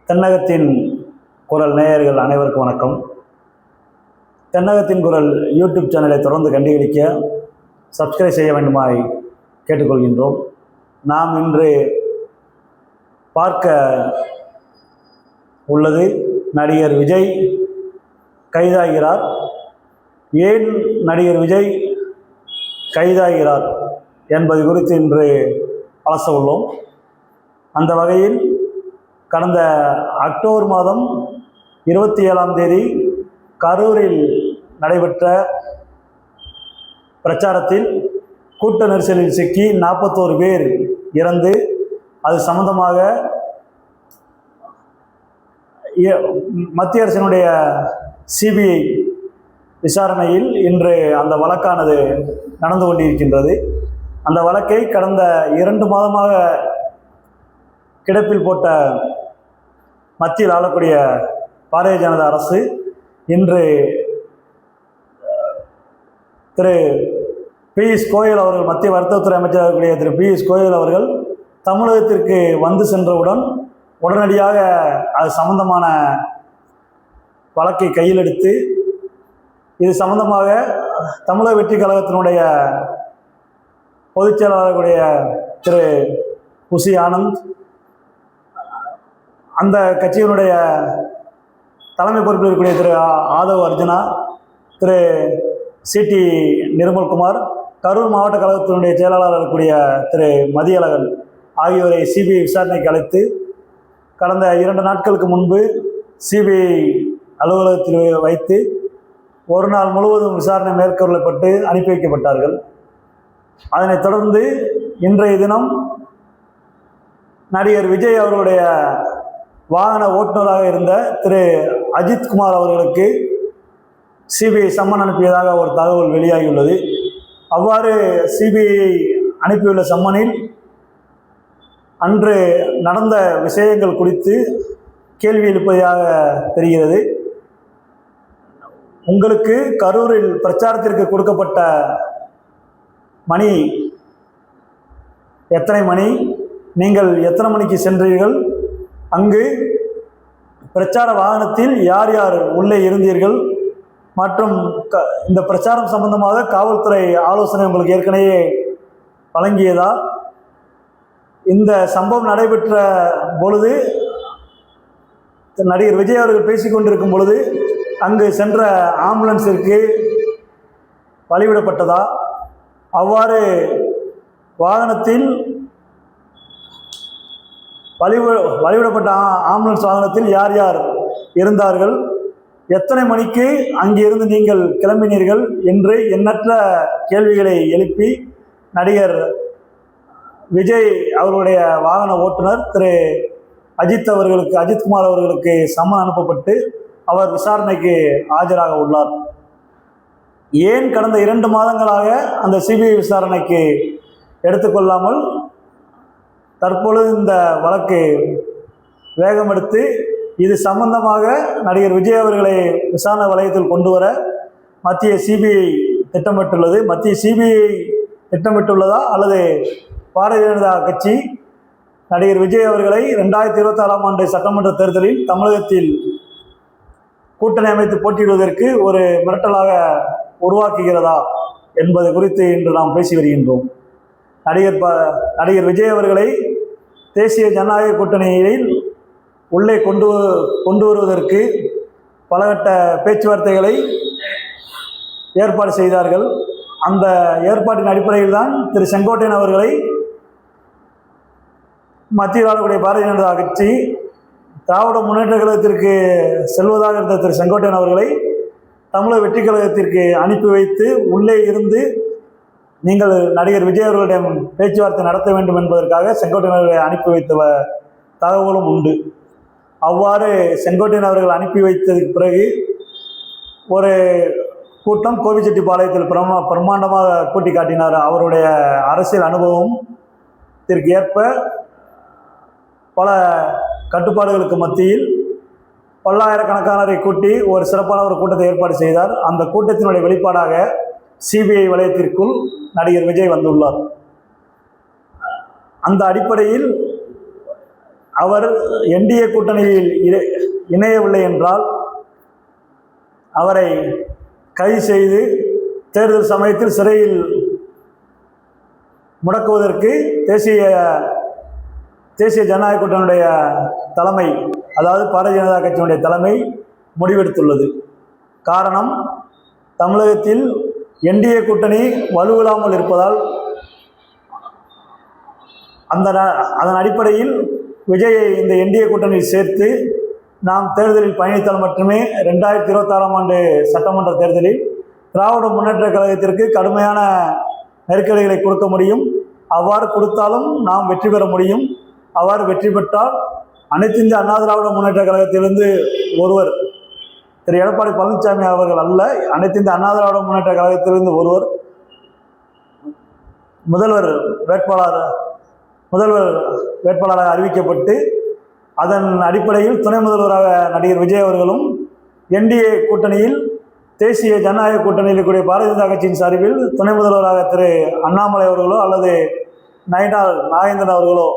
தென்னகத்தின் குரல் நேயர்கள் அனைவருக்கும் வணக்கம். தென்னகத்தின் குரல் யூடியூப் சேனலை தொடர்ந்து கண்டுகளிக்க சப்ஸ்கிரைப் செய்ய வேண்டுமாய் கேட்டுக்கொள்கின்றோம். நாம் இன்று பார்க்க உள்ளது நடிகர் விஜய் கைதாகிறார். ஏன் நடிகர் விஜய் கைதாகிறார் என்பது குறித்து இன்று அலச உள்ளோம். அந்த வகையில் கடந்த அக்டோபர் மாதம் 27ஆம் தேதி கரூரில் நடைபெற்ற பிரச்சாரத்தில் கூட்ட நெரிசலில் சிக்கி 41 பேர் இறந்து, அது சம்பந்தமாக மத்திய அரசினுடைய சிபிஐ விசாரணையில் இன்று அந்த வழக்கானது நடந்து கொண்டிருக்கின்றது. அந்த வழக்கை கடந்த 2 மாதமாக கிடப்பில் போட்ட மத்தியில் ஆளக்கூடிய பாரதிய ஜனதா அரசு இன்று திரு பியூஷ் கோயல் அவர்கள், மத்திய வர்த்தகத்துறை அமைச்சராக இருக்கக்கூடிய திரு பியூஷ் கோயல் அவர்கள் தமிழகத்திற்கு வந்து சென்றவுடன் உடனடியாக அது சம்பந்தமான வழக்கை கையில் எடுத்து இது சம்பந்தமாக தமிழக வெற்றி கழகத்தினுடைய பொதுச் செயலாளர்களுடைய திரு புசி ஆனந்த், அந்த கட்சியினுடைய தலைமை பொறுப்பில் இருக்கக்கூடிய திரு ஆதவ் அர்ஜுனா, திரு சிடி நிர்மல்குமார், கரூர் மாவட்ட கழகத்தினுடைய செயலாளர் இருக்கக்கூடிய திரு மதியழகன் ஆகியோரை சிபிஐ விசாரணைக்கு அழைத்து கடந்த 2 நாட்களுக்கு முன்பு சிபிஐ அலுவலகத்தில் வைத்து ஒரு நாள் முழுவதும் விசாரணை மேற்கொள்ளப்பட்டு அனுப்பி வைக்கப்பட்டார்கள். அதனைத் தொடர்ந்து இன்றைய தினம் நடிகர் விஜய் அவர்களுடைய வாகன ஓட்டுநராக இருந்த திரு அஜித்குமார் அவர்களுக்கு சிபிஐ சம்மன் அனுப்பியதாக ஒரு தகவல் வெளியாகியுள்ளது. அவ்வாறு சிபிஐ அனுப்பியுள்ள சம்மனில் அன்று நடந்த விஷயங்கள் குறித்து கேள்வி எழுப்பதாக தெரிகிறது. உங்களுக்கு கரூரில் பிரச்சாரத்திற்கு கொடுக்கப்பட்ட மணி எத்தனை மணி, நீங்கள் எத்தனை மணிக்கு சென்றீர்கள், அங்கு பிரச்சார வாகனத்தில் யார் யார் உள்ளே இருந்தீர்கள் மற்றும் இந்த பிரச்சாரம் சம்பந்தமாக காவல்துறை ஆலோசனை உங்களுக்கு ஏற்கனவே வழங்கியதா, இந்த சம்பவம் நடைபெற்ற பொழுது நடிகர் விஜய் அவர்கள் பேசிக்கொண்டிருக்கும் பொழுது அங்கு சென்ற ஆம்புலன்ஸிற்கு வழிவிடப்பட்டதா, அவ்வாறு வாகனத்தில் வழிவிடப்பட்ட ஆம்புலன்ஸ் வாகனத்தில் யார் யார் இருந்தார்கள், எத்தனை மணிக்கு அங்கிருந்து நீங்கள் கிளம்பினீர்கள் என்று எண்ணற்ற கேள்விகளை எழுப்பி நடிகர் விஜய் அவர்களுடைய வாகன ஓட்டுநர் திரு அஜித்குமார் அவர்களுக்கு சம்மன் அனுப்பப்பட்டு அவர் விசாரணைக்கு ஆஜராக உள்ளார். ஏன் கடந்த 2 மாதங்களாக அந்த சிபிஐ விசாரணைக்கு எடுத்துக்கொள்ளாமல் தற்பொழுது இந்த வழக்கு வேகம் எடுத்து இது சம்பந்தமாக நடிகர் விஜய் அவர்களை விசாரணை வளையத்தில் கொண்டு வர மத்திய சிபிஐ திட்டமிட்டுள்ளது? மத்திய சிபிஐ திட்டமிட்டுள்ளதா அல்லது பாரதிய ஜனதா கட்சி நடிகர் விஜய் அவர்களை 2026ஆம் ஆண்டு சட்டமன்ற தேர்தலில் தமிழகத்தில் கூட்டணி அமைத்து போட்டியிடுவதற்கு ஒரு மிரட்டலாக உருவாக்குகிறதா என்பது குறித்து இன்று நாம் பேசி வருகின்றோம். நடிகர் விஜய் அவர்களை தேசிய ஜனநாயக கூட்டணியில் உள்ளே கொண்டு வருவதற்கு பலகட்ட பேச்சுவார்த்தைகளை ஏற்பாடு செய்தார்கள். அந்த ஏற்பாட்டின் அடிப்படையில் தான் திரு செங்கோட்டையன் அவர்களை மத்தியில் ஆளக்கூடிய பாரதிய ஜனதா கட்சி திராவிட முன்னேற்ற கழகத்திற்கு செல்வதாக இருந்த திரு செங்கோட்டையன் அவர்களை தமிழக வெற்றி கழகத்திற்கு அனுப்பி வைத்து உள்ளே இருந்து நீங்கள் நடிகர் விஜய் அவர்களிடம் பேச்சுவார்த்தை நடத்த வேண்டும் என்பதற்காக செங்கோட்டையன் அவர்களை அனுப்பி வைத்த தகவலும் உண்டு. அவ்வாறு செங்கோட்டையன் அவர்கள் அனுப்பி வைத்ததுக்கு பிறகு ஒரு கூட்டம் கோபிச்செட்டிப்பாளையத்தில் பிரம்மாண்டமாக கூட்டி காட்டினார். அவருடைய அரசியல் அனுபவத்திற்கு ஏற்ப பல கட்டுப்பாடுகளுக்கு மத்தியில் பல்லாயிரக்கணக்கானரை கூட்டி ஒரு சிறப்பான ஒரு கூட்டத்தை ஏற்பாடு செய்தார். அந்த கூட்டத்தினுடைய வெளிப்பாடாக சிபிஐ வலயத்திற்குள் நடிகர் விஜய் வந்துள்ளார். அந்த அடிப்படையில் அவர் என்டிஏ கூட்டணியில் இணையவில்லை என்றால் அவரை கைது செய்து தேர்தல் சமயத்தில் சிறையில் முடக்குவதற்கு தேசிய ஜனநாயக கூட்டணியுடைய தலைமை, அதாவது பாரதிய ஜனதா கட்சியினுடைய தலைமை முடிவெடுத்துள்ளது. காரணம், தமிழகத்தில் என்டிஏ கூட்டணி வலுவில்லாமல் இருப்பதால் அதன் அடிப்படையில் விஜயை இந்த என்டிஏ கூட்டணியில் சேர்த்து நாம் தேர்தலில் பயணித்தால் மட்டுமே 2026ஆம் ஆண்டு சட்டமன்ற தேர்தலில் திராவிட முன்னேற்ற கழகத்திற்கு கடுமையான நெருக்கடிகளை கொடுக்க முடியும். அவ்வாறு கொடுத்தாலும் நாம் வெற்றி பெற முடியும். அவ்வாறு வெற்றி பெற்றால் அனைத்து இந்திய அண்ணா திராவிட முன்னேற்ற கழகத்திலிருந்து ஒருவர், திரு எடப்பாடி பழனிசாமி அவர்கள் அல்ல, அனைத்து இந்திய அண்ணா திராவிட முன்னேற்ற கழகத்திலிருந்து ஒருவர் முதல்வர் வேட்பாளராக அறிவிக்கப்பட்டு அதன் அடிப்படையில் துணை முதல்வராக நடிகர் விஜய் அவர்களும், என்டிஏ கூட்டணியில் தேசிய ஜனநாயக கூட்டணியில் இருக்கக்கூடிய பாரதிய ஜனதா கட்சியின் சார்பில் துணை முதல்வராக திரு அண்ணாமலை அவர்களோ அல்லது நாகேந்திரன் அவர்களோ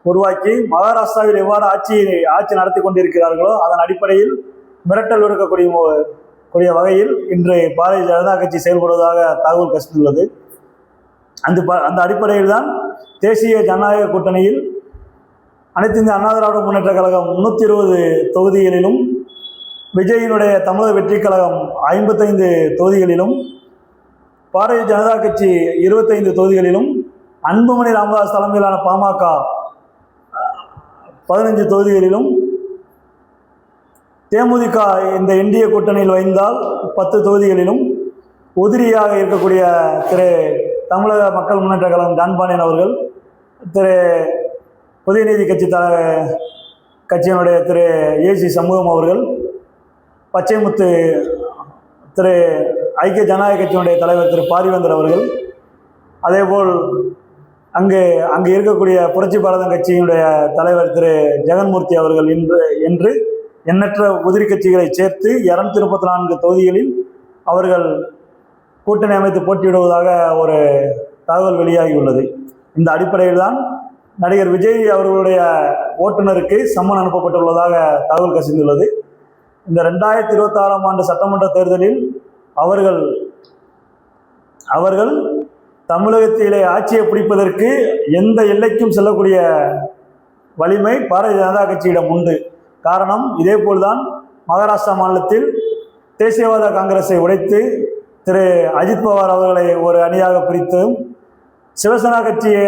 உருவாக்கி மகாராஷ்டிராவில் எவ்வாறு ஆட்சி நடத்தி கொண்டிருக்கிறார்களோ அதன் அடிப்படையில் மிரட்டல் விடுக்கக்கூடிய வகையில் இன்று பாரதிய ஜனதா கட்சி செயல்படுவதாக தகவல் கசிந்துள்ளது. அந்த அடிப்படையில் தான் தேசிய ஜனநாயக கூட்டணியில் அனைத்து இந்திய அண்ணா திராவிட முன்னேற்ற கழகம் 320 தொகுதிகளிலும், விஜயினுடைய தமிழக வெற்றி கழகம் 55 தொகுதிகளிலும், பாரதிய ஜனதா கட்சி 25 தொகுதிகளிலும், அன்புமணி ராமதாஸ் தலைமையிலான பாமக 15 தொகுதிகளிலும், தேமுதிக இந்த என்டிஏ கூட்டணியில் வைந்தால் 10 தொகுதிகளிலும், உதிரியாக இருக்கக்கூடிய திரு தமிழக மக்கள் முன்னேற்ற கழகம் டான்பாண்டியன் அவர்கள், திரு புதிய நீதி கட்சியினுடைய திரு ஏசி சண்முகம் அவர்கள், பச்சைமுத்து திரு ஐக்கிய ஜனநாயக கட்சியினுடைய தலைவர் திரு பாரிவேந்தர் அவர்கள், அதேபோல் அங்கு இருக்கக்கூடிய புரட்சி பாரதம் கட்சியினுடைய தலைவர் திரு ஜெகன்மூர்த்தி அவர்கள் என்று எண்ணற்ற உதிரி கட்சிகளை சேர்த்து 234 தொகுதிகளில் அவர்கள் கூட்டணி அமைத்து போட்டியிடுவதாக ஒரு தகவல் வெளியாகியுள்ளது. இந்த அடிப்படையில் தான் நடிகர் விஜய் அவர்களுடைய ஓட்டுநருக்கு சம்மன் அனுப்பப்பட்டுள்ளதாக தகவல் கசிந்துள்ளது. இந்த 2026ஆம் ஆண்டு சட்டமன்ற தேர்தலில் அவர்கள் தமிழகத்திலே ஆட்சியை பிடிப்பதற்கு எந்த எல்லைக்கும் செல்லக்கூடிய வலிமை பாரதிய ஜனதா கட்சியிடம் உண்டு. காரணம், இதேபோல்தான் மகாராஷ்டிரா மாநிலத்தில் தேசியவாத காங்கிரஸை உடைத்து திரு அஜித் பவார் அவர்களை ஒரு அணியாக பிரித்தும், சிவசேனா கட்சியை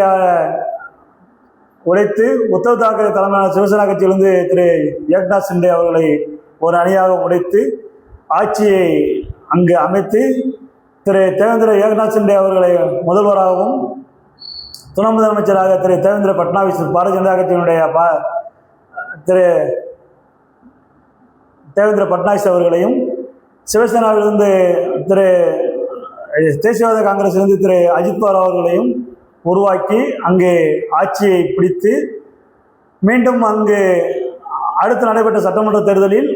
உடைத்து உத்தவ் தாக்கரே தலைமையிலான சிவசேனா கட்சியிலிருந்து திரு ஏக்நாத் சிண்டே அவர்களை ஒரு அணியாக உடைத்து ஆட்சியை அங்கு அமைத்து திரு ஏக்நாத் சிண்டே அவர்களை முதல்வராகவும் துணை முதலமைச்சராக திரு தேவேந்திர பட்னாவிஸ் பாரதிய ஜனதா கட்சியினுடைய திரு தேவேந்திர பட்னாவிஸ் அவர்களையும், சிவசேனாவிலிருந்து திரு தேசியவாத காங்கிரஸிலிருந்து திரு அஜித் பவார் அவர்களையும் உருவாக்கி அங்கு ஆட்சியை பிடித்து மீண்டும் அங்கு அடுத்து நடைபெற்ற சட்டமன்ற தேர்தலில்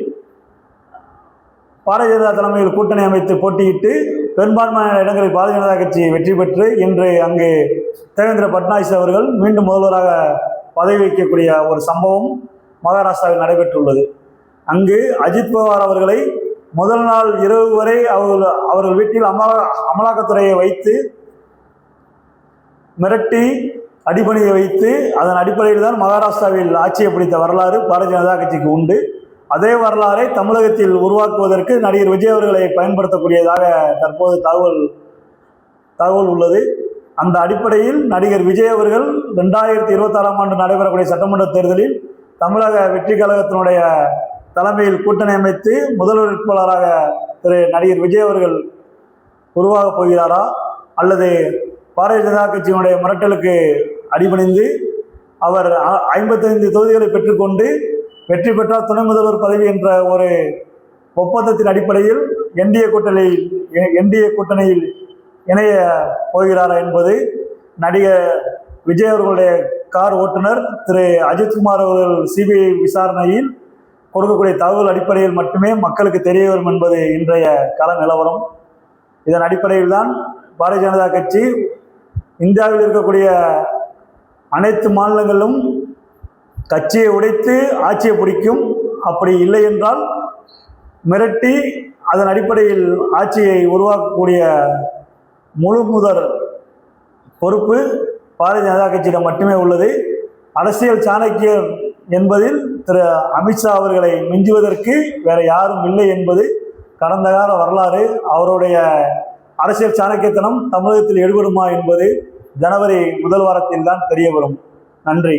பாரதிய ஜனதா தலைமையில் கூட்டணி அமைத்து போட்டியிட்டு பெரும்பான்மையான இடங்களில் பாரதிய ஜனதா கட்சி வெற்றி பெற்று இன்று அங்கு தேவேந்திர பட்னாவிஸ் அவர்கள் மீண்டும் முதல்வராக பதவி வகிக்கக்கூடிய ஒரு சம்பவம் மகாராஷ்டிராவில் நடைபெற்றுள்ளது. அங்கு அஜித் பவார் அவர்களை முதல் நாள் இரவு வரை அவர்கள் வீட்டில் அமலாக்கத்துறையை வைத்து மிரட்டி அடிபணியை வைத்து அதன் அடிப்படையில் தான் மகாராஷ்டிராவில் ஆட்சியை பிடித்த வரலாறு பாரதிய ஜனதா கட்சிக்கு உண்டு. அதே வரலாறை தமிழகத்தில் உருவாக்குவதற்கு நடிகர் விஜய் அவர்களை பயன்படுத்தக்கூடியதாக தற்போது தகவல் உள்ளது. அந்த அடிப்படையில் நடிகர் விஜய் அவர்கள் 2026ஆம் ஆண்டு நடைபெறக்கூடிய சட்டமன்ற தேர்தலில் தமிழக வெற்றி கழகத்தினுடைய தலைமையில் கூட்டணி அமைத்து முதல்வர் வேட்பாளராக திரு நடிகர் விஜய் அவர்கள் உருவாகப் போகிறாரா, அல்லது பாரதிய ஜனதா கட்சியினுடைய மிரட்டலுக்கு அடிபணிந்து அவர் 55 தொகுதிகளை பெற்றுக்கொண்டு வெற்றி பெற்றால் துணை முதல்வர் பதவி என்ற ஒரு ஒப்பந்தத்தின் அடிப்படையில் என்டிஏ கூட்டணியில் இணைய போகிறாரா என்பது நடிகர் விஜய் அவர்களுடைய கார் ஓட்டுநர் திரு அஜித்குமார் அவர்கள் சிபிஐ விசாரணையில் கொடுக்கக்கூடிய தகவல் அடிப்படையில் மட்டுமே மக்களுக்கு தெரிய வரும் என்பது இன்றைய கள நிலவரம். இதன் அடிப்படையில் தான் பாரதிய ஜனதா கட்சி இந்தியாவில் இருக்கக்கூடிய அனைத்து மாநிலங்களிலும் கட்சியை உடைத்து ஆட்சியை பிடிக்கும். அப்படி இல்லை என்றால் மிரட்டி அதன் அடிப்படையில் ஆட்சியை உருவாக்கக்கூடிய முழு முதல் பொறுப்பு பாரதிய ஜனதா கட்சியிடம் மட்டுமே உள்ளது. அரசியல் சாணக்கியர் என்பதில் திரு அமித்ஷா அவர்களை மிஞ்சுவதற்கு வேற யாரும் இல்லை என்பது கடந்த கால வரலாறு. அவருடைய அரசியல் சாணக்கியத்தனம் தமிழகத்தில் எடுபடுமா என்பது ஜனவரி முதல் வாரத்தில் தான் தெரிய வரும். நன்றி.